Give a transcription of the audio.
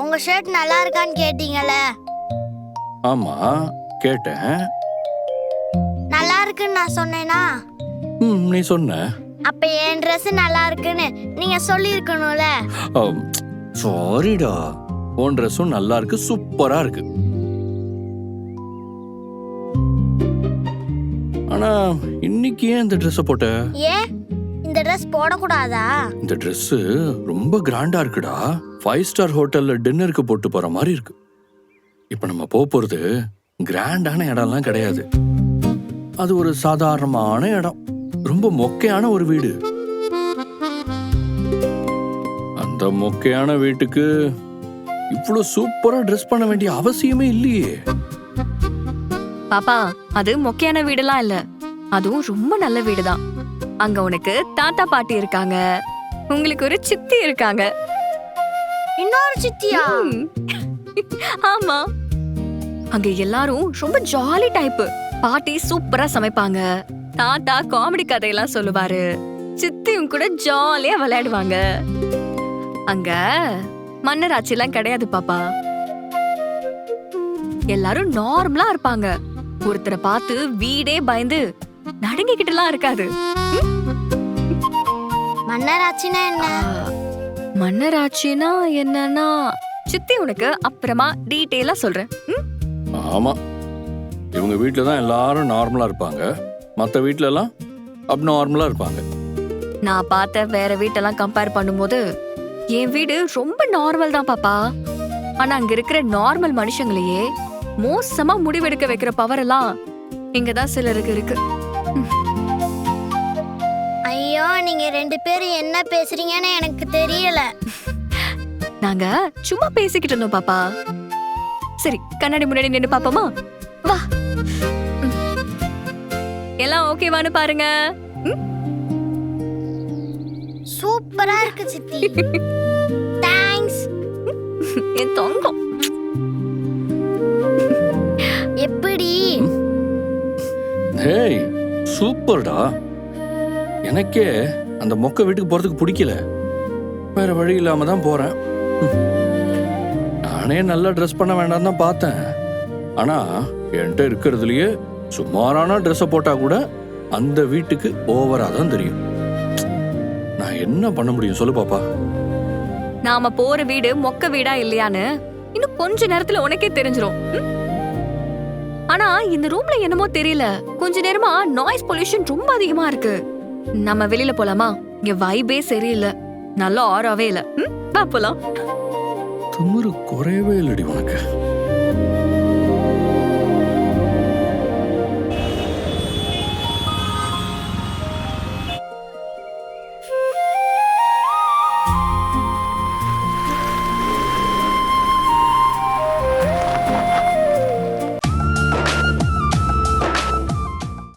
உங்க ஷர்ட் நல்லா இருக்கான்னு கேட்டீங்கல்ல? ஆமா கேட்டேன். நல்லா இருக்குன்னு நான் சொன்னேனா? நீ சொன்ன. அப்ப என் ட்ரெஸ் நல்லா இருக்குன்னு நீங்க சொல்லியிருக்கணும்ல. சாரிடா, உன் ட்ரெஸ்ஸும் நல்லா இருக்கு, சூப்பரா இருக்கு. ஆனா இன்னைக்கு ஏன் இந்த ட்ரெஸ் போட்ட? ஏன் இந்த ட்ரெஸ் போடக்கூடாதா? இந்த ட்ரெஸ் ரொம்ப கிராண்டா இருக்குடா. 5 ஸ்டார் ஹோட்டல்ல டின்னருக்கு போட்டு போற மாதிரி இருக்கு. இப்ப நம்ம போறது கிராண்டான இடம்லாம் கிடையாது. அது ஒரு சாதாரணமான இடம், ரொம்ப மொக்கையான ஒரு வீடு. அந்த மொக்கையான வீட்டுக்கு இவ்வளவு சூப்பரா ட்ரெஸ் பண்ண வேண்டிய அவசியமே இல்லையே. பாப்பா, அது மொக்கையான வீடுலாம் இல்ல, அதுவும் ரொம்ப நல்ல வீடுதான். அங்க உனக்கு தாத்தா பாட்டி இருக்காங்க, உங்களுக்கு ஒரு சித்தி இருக்காங்க. இன்னொரு சித்தியா? ஆமா, அங்க எல்லாரும் ரொம்ப ஜாலி டைப். பாட்டி சூப்பரா சமைப்பாங்க, தாத்தா காமெடி கதையெல்லாம் சொல்லுவாரு, சித்தியும் கூட ஜாலியா விளையாடுவாங்க. அங்க மன்னராட்சி எல்லாம் கிடையாது பாப்பா. எல்லாரும் நார்மலா இருப்பாங்க. ஒருத்தரை பார்த்து வீடே பயந்து நடுங்கிக்கிட்டுலாம் இருக்காது. மன்னராட்சினா என்ன? மன்னராட்சினா என்னன்னா சித்தி உனக்கு அப்புறமா டீடைலா சொல்றேன். ஆமா, இவங்க வீட்டுல தான் எல்லாரும் நார்மலா இருப்பாங்க, மத்த வீட்டுல எல்லாம் அப்நார்மலா இருப்பாங்க. நான் பார்த்த வேற வீட்டெல்லாம் கம்பேர் பண்ணும்போது என் வீடு ரொம்ப நார்மல் தான் பாப்பா. ஆனா அங்க இருக்கிற நார்மல் மனுஷங்களையே மோசமா முடிவெடுக்க வைக்கிற பவர் எல்லாம் இங்கதான் சிலருக்கு இருக்கு. ஐயோ, நீங்க 2 பேரும் என்ன பேசுறீங்கன்னு எனக்கு தெரியல. நாங்க சும்மா பேசிக்கிட்டு இருந்தோம் பாப்பா. சரி, கண்ணாடி முன்னாடி நின்னு பாப்போமா? வா. எல்லாம் ஓகேவான்னு பாருங்க. சூப்பரா இருக்கு சித்தி. தேங்க்ஸ். என் தங்கம். எப்படி? ஹேய், சூப்பர்டா. எனக்கே அந்த மொக்க வீட்டுக்கு போறதுக்கு பிடிக்கல, வேற வழி இல்லாம தான் போறேன். நானே நல்லா ட்ரெஸ் பண்ண வேண்டாம் தான் பார்த்தேன். ஆனா என்கிட்ட இருக்கிறதுலயே சுமாரான ட்ரெஸ்ஸை போட்டா கூட அந்த வீட்டுக்கு ஓவரா தான் தெரியும். நான் என்ன பண்ண முடியும் சொல்லு பாப்பா? நாம போற வீடு மொக்க வீடா இல்லையான்னு இன்னும் கொஞ்ச நேரத்துல உனக்கே தெரிஞ்சிரும். ஆனா இந்த ரூம்ல என்னமோ தெரியல, கொஞ்ச நேரமா நாய்ஸ் பொல்யூஷன் ரொம்ப அதிகமா இருக்கு. நம்ம வெளியில போலாமா? இங்க வைபே சரியில்லை, நல்ல ஆராவே இல்ல. வா போலாம். திமிரு குறையவே இல்லடி உனக்கு.